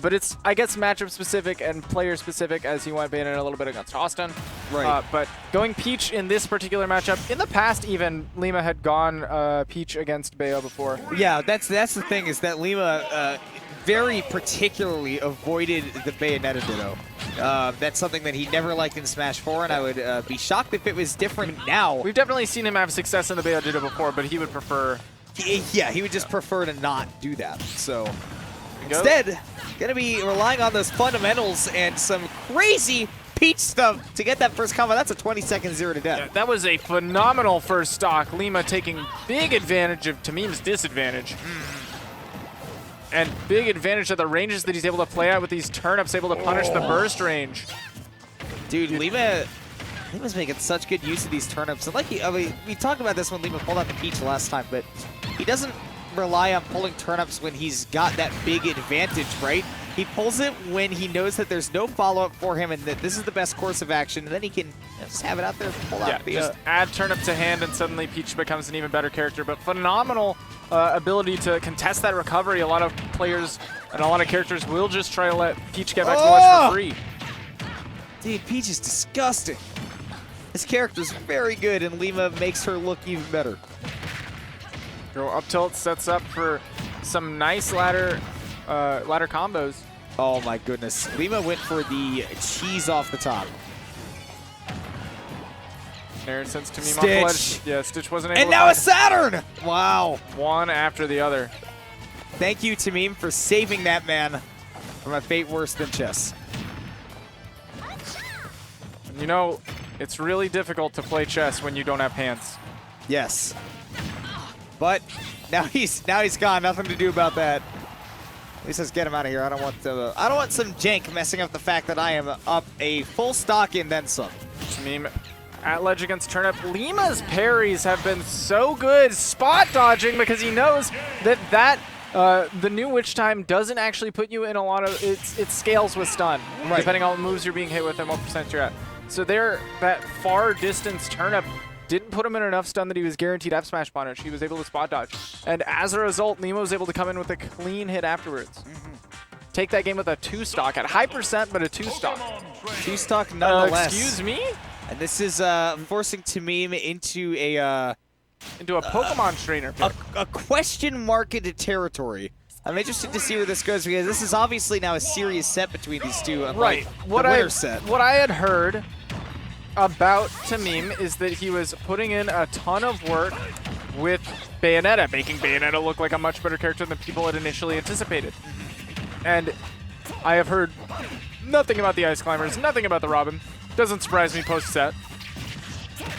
But it's, I guess, matchup specific and player specific, as he went Bayonetta a little bit against Austin. Right. But going Peach in this particular matchup, in the past even, Lima had gone Peach against Bayo before. Yeah, that's the thing, is that Lima very particularly avoided the Bayonetta Ditto. That's something that he never liked in Smash 4, and I would be shocked if it was different now. We've definitely seen him have success in the Bayo Ditto before, but he would prefer... Yeah, he would just prefer to not do that. So instead, going to be relying on those fundamentals and some crazy Peach stuff to get that first combo. That's a 20-second 0 to death. Yeah, that was a phenomenal first stock. Lima taking big advantage of Tamim's disadvantage. And big advantage of the ranges that he's able to play out with these turnips, able to punish the burst range. Dude, Lima's making such good use of these turnips. And like we talked about this when Lima pulled out the Peach last time, but he doesn't rely on pulling turnips when he's got that big advantage, right? He pulls it when he knows that there's no follow-up for him and that this is the best course of action, and then he can just have it out there and pull out the... just add turnip to hand and suddenly Peach becomes an even better character. But phenomenal ability to contest that recovery. A lot of players and a lot of characters will just try to let Peach get back to the ledge for free. Dude, Peach is disgusting. This character's very good, and Lima makes her look even better. Go up tilt, sets up for some nice ladder combos. Oh my goodness. Lima went for the cheese off the top. There, since Tamim off the ledge. Yeah, Stitch wasn't able to. And now a Saturn! Wow. One after the other. Thank you, Tamim, for saving that man from a fate worse than chess. You know, it's really difficult to play chess when you don't have hands. Yes. But now he's gone. Nothing to do about that. He says, "Get him out of here. I don't want some jank messing up the fact that I am up a full stock and then some." Tamim at ledge against turnip. Lima's parries have been so good spot dodging because he knows that the new Witch Time doesn't actually put you in a lot of it scales with stun, right, depending on what moves you're being hit with and what percent you're at. So that far distance turnip didn't put him in enough stun that he was guaranteed F smash punish. He was able to spot dodge. And as a result, Lima was able to come in with a clean hit afterwards. Take that game with a 2-stock at high percent, but a 2-stock. 2-stock nonetheless. Excuse me? And this is forcing Tamim into a Pokemon trainer pick. A question mark into territory. I'm interested to see where this goes because this is obviously now a serious set between these two. Right. What I had heard about Tamim is that he was putting in a ton of work with Bayonetta, making Bayonetta look like a much better character than people had initially anticipated. And I have heard nothing about the Ice Climbers, nothing about the Robin. Doesn't surprise me post-set.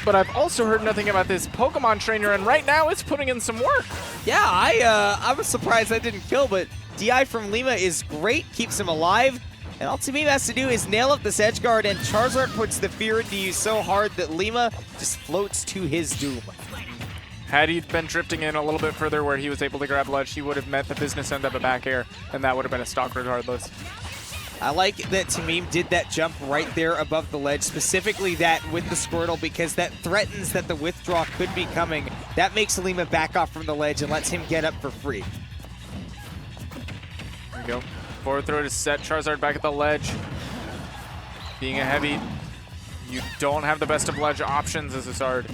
But I've also heard nothing about this Pokemon trainer, and right now it's putting in some work. Yeah, I was surprised that didn't kill, but DI from Lima is great, keeps him alive. And all Tamim has to do is nail up this edge guard, and Charizard puts the fear into you so hard that Lima just floats to his doom. Had he been drifting in a little bit further where he was able to grab ledge, he would have met the business end of a back air, and that would have been a stock regardless. I like that Tamim did that jump right there above the ledge, specifically that with the Squirtle, because that threatens that the withdraw could be coming. That makes Lima back off from the ledge and lets him get up for free. There we go. Forward throw to set Charizard back at the ledge. Being a heavy, you don't have the best of ledge options as a Zard.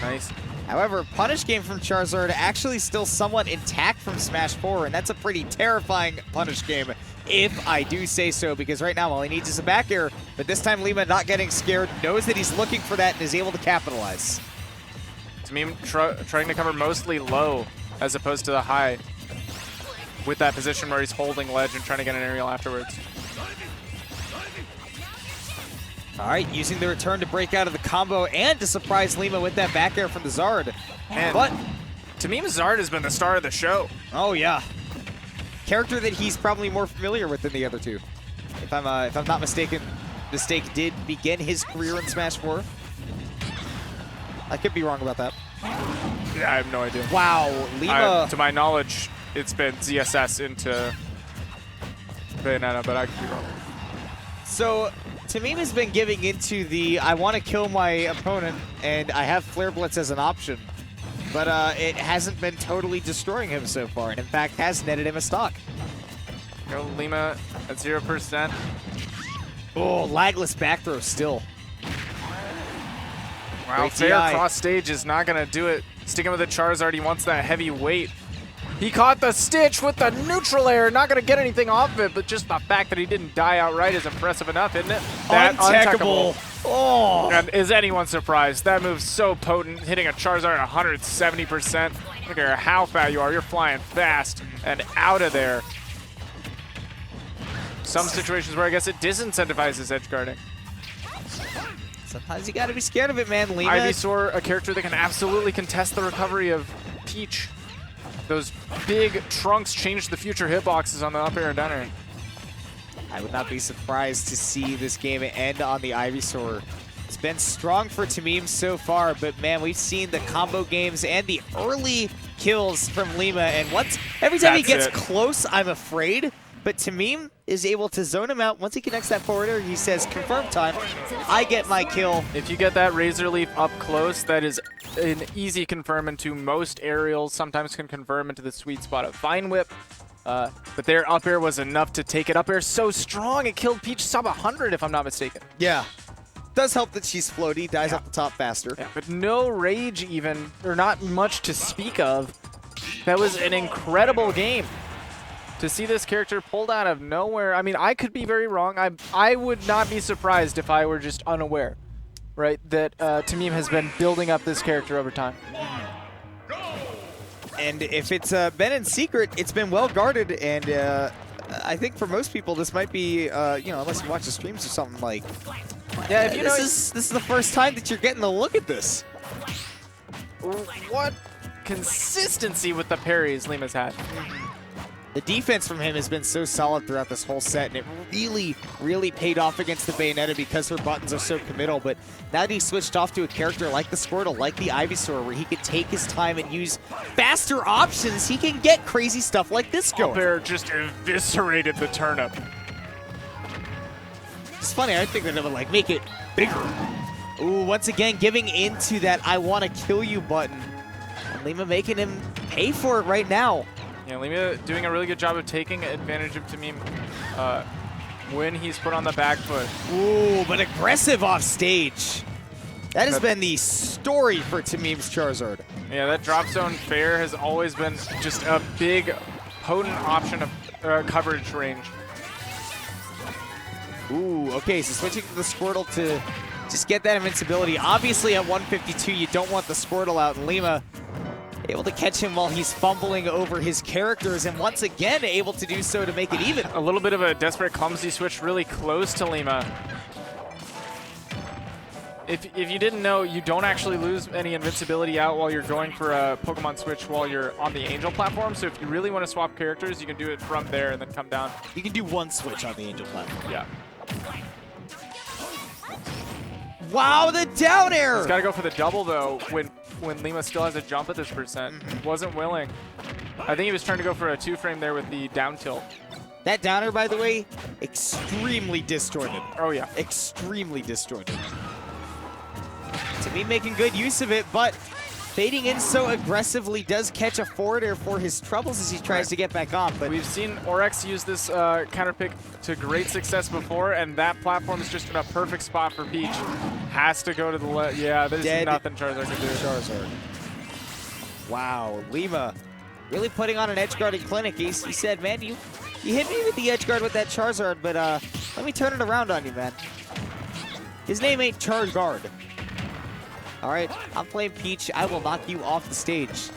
Nice. However, punish game from Charizard actually still somewhat intact from Smash 4, and that's a pretty terrifying punish game, if I do say so, because right now all he needs is a back air, but this time Lima not getting scared, knows that he's looking for that and is able to capitalize. Tamim trying to cover mostly low as opposed to the high with that position where he's holding ledge and trying to get an aerial afterwards. All right, using the return to break out of the combo and to surprise Lima with that back air from the Zard. But Tamim's Zard has been the star of the show. Oh yeah, character that he's probably more familiar with than the other two. If I'm not mistaken, the Stake did begin his career in Smash 4. I could be wrong about that. Yeah, I have no idea. Wow, Lima. To my knowledge, it's been ZSS into Bayonetta, but I could be wrong. So Tamim has been giving into the I want to kill my opponent and I have Flare Blitz as an option, but it hasn't been totally destroying him so far, and in fact has netted him a stock. Go Lima at 0%. Oh, lagless back throw still. Wow, Great fair DI. cross stage is not going to do it. Sticking with the Charizard, he wants that heavy weight. He caught the Stitch with the neutral air. Not going to get anything off of it, but just the fact that he didn't die outright is impressive enough, isn't it? That Untechable. Oh. And is anyone surprised? That move's so potent, hitting a Charizard at 170%. I don't care how fat you are, you're flying fast and out of there. Some situations where I guess it disincentivizes edge guarding. Sometimes you gotta be scared of it, man. Lima. Ivysaur, a character that can absolutely contest the recovery of Peach. Those big trunks change the future hitboxes on the up air and down air. I would not be surprised to see this game end on the Ivysaur. It's been strong for tamim so far, but man, we've seen the combo games and the early kills from Lima, and every time he gets close, I'm afraid. But tamim is able to zone him out. Once he connects that forward air, he says, confirm time, I get my kill. If you get that Razor Leaf up close, that is an easy confirm into most aerials. Sometimes can confirm into the sweet spot of Vine Whip. But their up air was enough to take it. Up air so strong, it killed Peach sub 100 if I'm not mistaken. Yeah. Does help that she's floaty, dies off the top faster. Yeah, but no rage even, or not much to speak of. That was an incredible game. To see this character pulled out of nowhere, I mean, I could be very wrong. I would not be surprised if I were just unaware, right, that tamim has been building up this character over time. And if it's been in secret, it's been well guarded, and I think for most people this might be, you know, unless you watch the streams or something, like, yeah, if you know, this is the first time that you're getting a look at this. What consistency with the parries Lima's had. The defense from him has been so solid throughout this whole set, and it really, really paid off against the Bayonetta because her buttons are so committal. But now that he switched off to a character like the Squirtle, like the Ivysaur, where he could take his time and use faster options, he can get crazy stuff like this going. Bear just eviscerated the turnip. It's funny, I think that it would like make it bigger. Ooh, once again, giving into that I want to kill you button. And Lima making him pay for it right now. Yeah, Lima doing a really good job of taking advantage of tamim when he's put on the back foot. Ooh, but aggressive off stage. That has been the story for tamim's Charizard. Yeah, that drop zone fair has always been just a big, potent option of coverage range. Ooh, okay, so switching to the Squirtle to just get that invincibility. Obviously at 152, you don't want the Squirtle out, and Lima able to catch him while he's fumbling over his characters, and once again able to do so to make it even. A little bit of a desperate clumsy switch really close to Lima. If you didn't know, you don't actually lose any invincibility out while you're going for a Pokemon switch while you're on the Angel platform, so if you really want to swap characters, you can do it from there and then come down. You can do one switch on the Angel platform. Yeah. Wow, the down air! He's got to go for the double, though, when Lima still has a jump at this percent. Wasn't willing. I think he was trying to go for a 2-frame there with the down tilt. That downer, by the way, extremely disjointed. Oh, yeah. Extremely disjointed. tamim making good use of it, but fading in so aggressively does catch a forward air for his troubles as he tries to get back on. But we've seen Oryx use this counter pick to great success before, and that platform is just in a perfect spot for Peach. Has to go to the left. Yeah, there's nothing Charizard can do. Charizard. Wow, Lima really putting on an edge guarding clinic. He said, man, you hit me with the edge guard with that Charizard, but let me turn it around on you, man. His name ain't Charizard. All right, I'm playing Peach. I will knock you off the stage.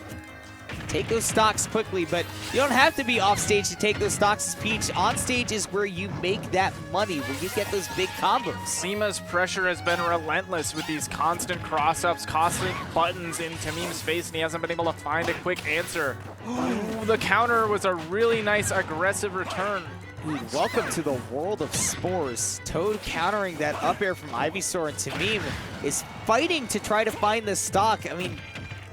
Take those stocks quickly, but you don't have to be off stage to take those stocks as Peach. On stage is where you make that money, where you get those big combos. Lima's pressure has been relentless with these constant cross-ups, constant buttons in tamim's face, and he hasn't been able to find a quick answer. Ooh, the counter was a really nice aggressive return. Dude, welcome to the world of Spores. Toad countering that up air from Ivysaur, and tamim is fighting to try to find the stock. I mean,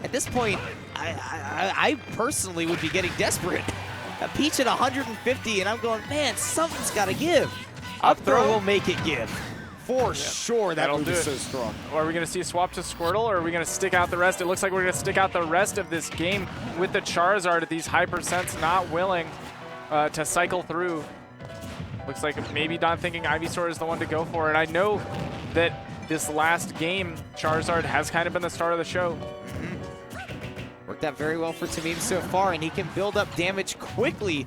at this point, I personally would be getting desperate. A Peach at 150, and I'm going, man, something's got to give. Up throw will make it give. For sure, that move is so strong. Or are we going to see a swap to Squirtle, or are we going to stick out the rest? It looks like we're going to stick out the rest of this game with the Charizard at these high percents, not willing. to cycle through. Looks like maybe not thinking Ivysaur is the one to go for it. I know that this last game, Charizard has kind of been the star of the show. Worked out very well for Tamim so far, and he can build up damage quickly.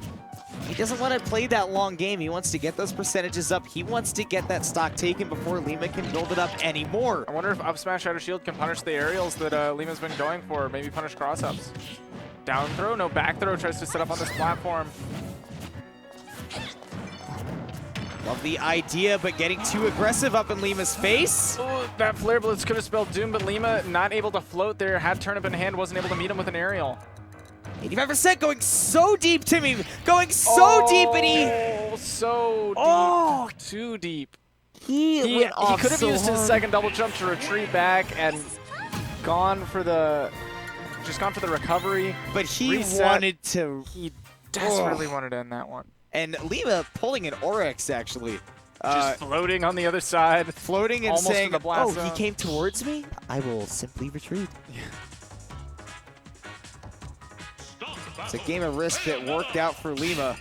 He doesn't want to play that long game. He wants to get those percentages up. He wants to get that stock taken before Lima can build it up anymore. I wonder if up smash out of shield can punish the aerials that Lima's been going for. Maybe punish cross-ups. Down throw, no back throw. Tries to set up on this platform. Love the idea, but getting too aggressive up in Lima's face. Ooh, that Flare Blitz could have spelled doom, but Lima not able to float there. Had turnip in hand, wasn't able to meet him with an aerial. 85% going so deep, Timmy. Going so deep, and he... so deep. Oh! Too deep. He could have used his second double jump to retreat back and gone for the recovery. But he reset. wanted to... He desperately wanted to end that one. And Lima pulling an Oryx, actually. Just floating on the other side. Floating and almost saying, in the blast oh, zone. he came towards me? I will simply retreat. Yeah. It's a game of risk that worked out for Lima.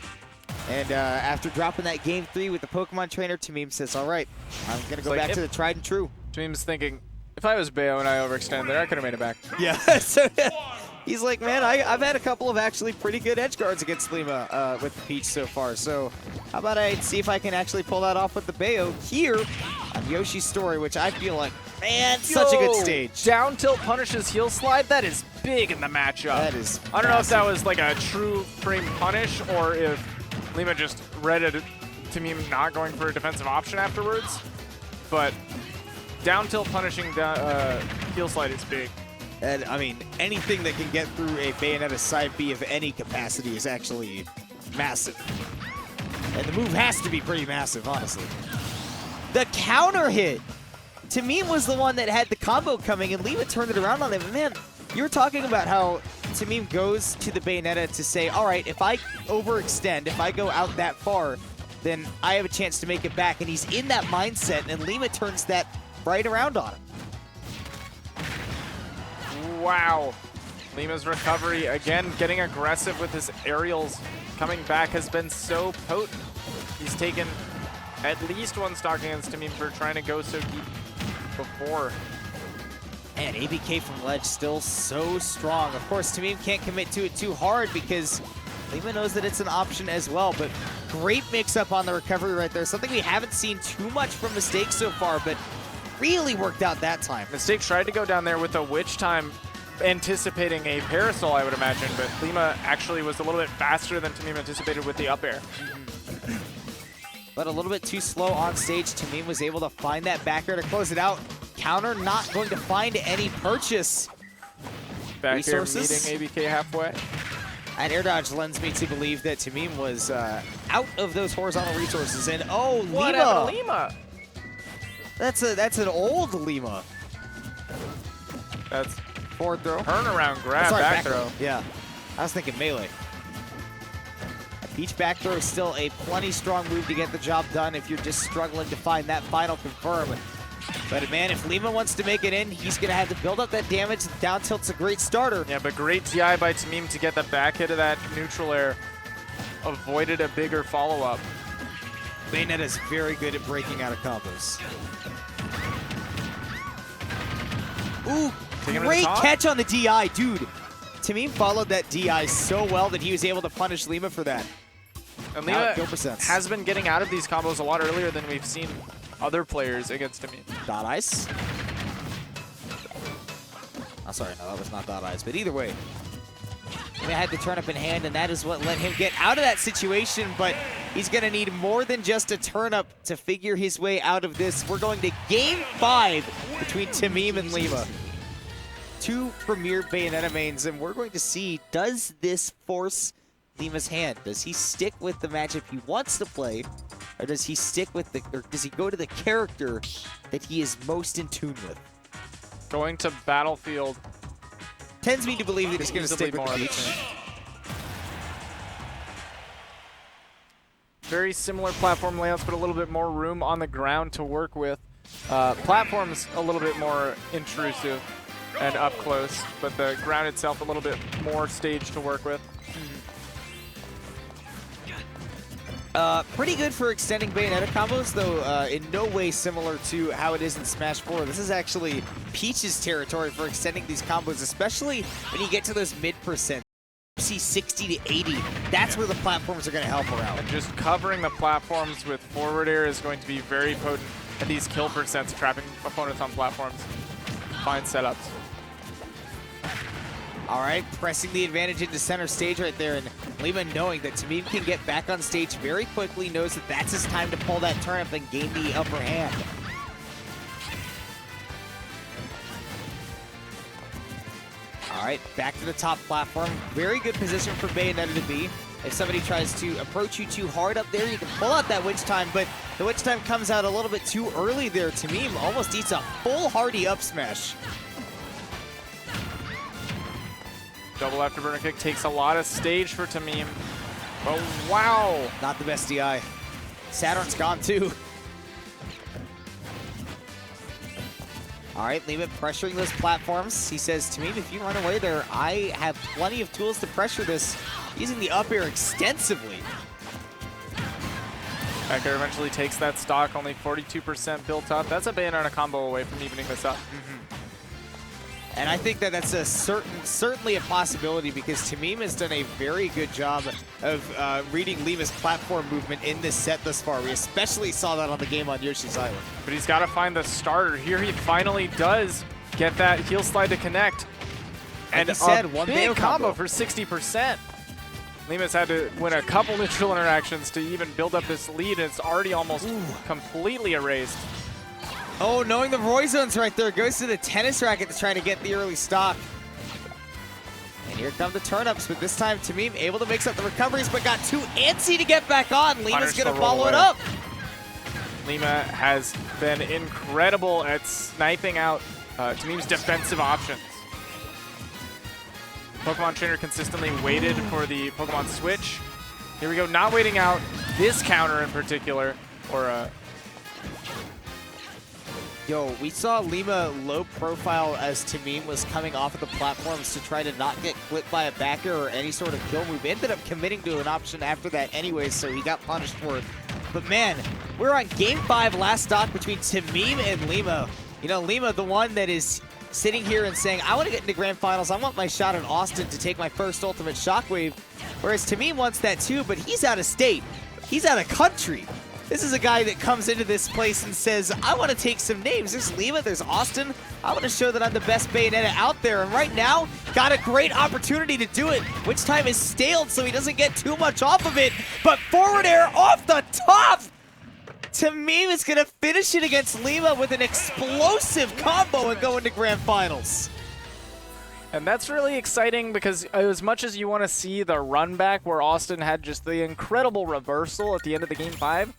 And after dropping that game 3 with the Pokemon trainer, Tamim says, all right, I'm going to go back to the tried and true. Tamim's thinking, if I was Bayo and I overextended there, I could have made it back. Yeah, so he's like, man, I've had a couple of actually pretty good edge guards against Lima with the Peach so far. So how about I see if I can actually pull that off with the Bayo here on Yoshi's story, which I feel like, man, such a good stage. Down tilt punishes heel slide. That is big in the matchup. That is I don't know if that was like a true frame punish or if Lima just read it Tamim not going for a defensive option afterwards. But down tilt punishing heel slide is big. And I mean, anything that can get through a Bayonetta side B of any capacity is actually massive. And the move has to be pretty massive, honestly. The counter hit! Tamim was the one that had the combo coming, and Lima turned it around on him. And man, you were talking about how Tamim goes to the Bayonetta to say, all right, if I overextend, if I go out that far, then I have a chance to make it back. And he's in that mindset, and Lima turns that right around on him. Wow. Lima's recovery, again, getting aggressive with his aerials. Coming back has been so potent. He's taken at least one stock against Tamim for trying to go so deep before. And ABK from ledge still so strong. Of course, Tamim can't commit to it too hard because Lima knows that it's an option as well. But great mix-up on the recovery right there. Something we haven't seen too much from Mistake so far, but really worked out that time. Mistake tried to go down there with a Witch Time, anticipating a Parasol, I would imagine, but Lima actually was a little bit faster than Tamim anticipated with the up air. But a little bit too slow on stage. Tamim was able to find that back air to close it out. Counter not going to find any purchase. Back air Resources. meeting ABK halfway. And air dodge lends me to believe that Tamim was out of those horizontal resources. And oh, What Lima! happened to Lima? That's an old Lima. That's Forward throw. turnaround grab, Sorry, back throw. Yeah, I was thinking melee. Each back throw is still a plenty strong move to get the job done if you're just struggling to find that final confirm. But man, if Lima wants to make it in, he's going to have to build up that damage. Down tilt's a great starter. Yeah, but great TI by Tamim to get the back hit of that neutral air. Avoided a bigger follow-up. Bayonetta's very good at breaking out of combos. Ooh, great catch on the DI, dude. Tamim followed that DI so well that he was able to punish Lima for that. And Lima has been getting out of these combos a lot earlier than we've seen other players against Tamim. Dot ice. Oh, sorry, no, that was not dot ice. But either way, Lima had the turn up in hand, and that is what let him get out of that situation. But he's going to need more than just a turn up to figure his way out of this. We're going to game 5 between Tamim and Lima. Two premier Bayonetta mains, and we're going to see, does this force Lima's hand? Does he stick with the matchup he wants to play, or does he stick with or does he go to the character that he is most in tune with? Going to Battlefield. Tends me to believe that he's going to stick with the Peach. Very similar platform layouts, but a little bit more room on the ground to work with. Platforms a little bit more intrusive and up close, but the ground itself a little bit more stage to work with. Pretty good for extending Bayonetta combos, though in no way similar to how it is in Smash 4. This is actually Peach's territory for extending these combos, especially when you get to those mid-percent. See 60 to 80. That's where the platforms are going to help her out. And just covering the platforms with forward air is going to be very potent at these kill percents, trapping opponents on platforms. Fine setups. All right, pressing the advantage into center stage right there, and Lima knowing that Tamim can get back on stage very quickly, knows that that's his time to pull that turnip and gain the upper hand. All right, back to the top platform. Very good position for Bayonetta to be. If somebody tries to approach you too hard up there, you can pull out that witch time, but the witch time comes out a little bit too early there. Tamim almost eats a full hardy up smash. Double afterburner kick takes a lot of stage for Tamim. But wow! Not the best DI. Saturn's gone too. All right, Lima pressuring those platforms. He says, Tamim, if you run away there, I have plenty of tools to pressure this, using the up air extensively. Back air eventually takes that stock, only 42% built up. That's a Bayonetta combo away from evening this up. And I think that that's a certainly a possibility, because Tamim has done a very good job of reading Lima's platform movement in this set thus far. We especially saw that on the game on Yoshi's Island. But he's got to find the starter. Here he finally does get that heel slide to connect. And like he said, a one big combo for 60%. Lima's had to win a couple neutral interactions to even build up this lead, and it's already almost completely erased. Oh, knowing the Roy zones right there, goes to the tennis racket to try to get the early stock. And here come the turnips, but this time Tamim able to mix up the recoveries, but got too antsy to get back on. Lima's going to follow it up. Lima has been incredible at sniping out Tamim's defensive options. Pokemon Trainer consistently waited for the Pokemon switch. Here we go, not waiting out this counter in particular, or Yo, we saw Lima low profile as Tamim was coming off of the platforms to try to not get clipped by a backer or any sort of kill move. Ended up committing to an option after that anyway, so he got punished for it. But man, we're on Game 5 last stock between Tamim and Lima. You know, Lima, the one that is sitting here and saying, I want to get into Grand Finals. I want my shot at Austin to take my first ultimate Shockwave. Whereas Tamim wants that too, but he's out of state. He's out of country. This is a guy that comes into this place and says, I want to take some names. There's Lima, there's Austin. I want to show that I'm the best Bayonetta out there. And right now, got a great opportunity to do it. Witch time is staled, so he doesn't get too much off of it. But forward air off the top! Tamim is going to finish it against Lima with an explosive combo and go into Grand Finals. And that's really exciting, because as much as you want to see the run back where Austin had just the incredible reversal at the end of the Game 5,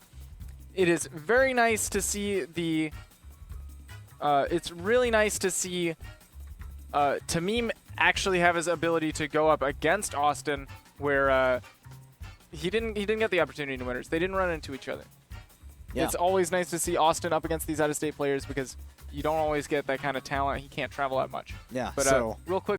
it is very nice to see the it's really nice to see Tamim actually have his ability to go up against Austin, where he didn't get the opportunity to winners. They didn't run into each other. Yeah. It's always nice to see Austin up against these out-of-state players, because you don't always get that kind of talent. He can't travel that much. Yeah. But so real quick.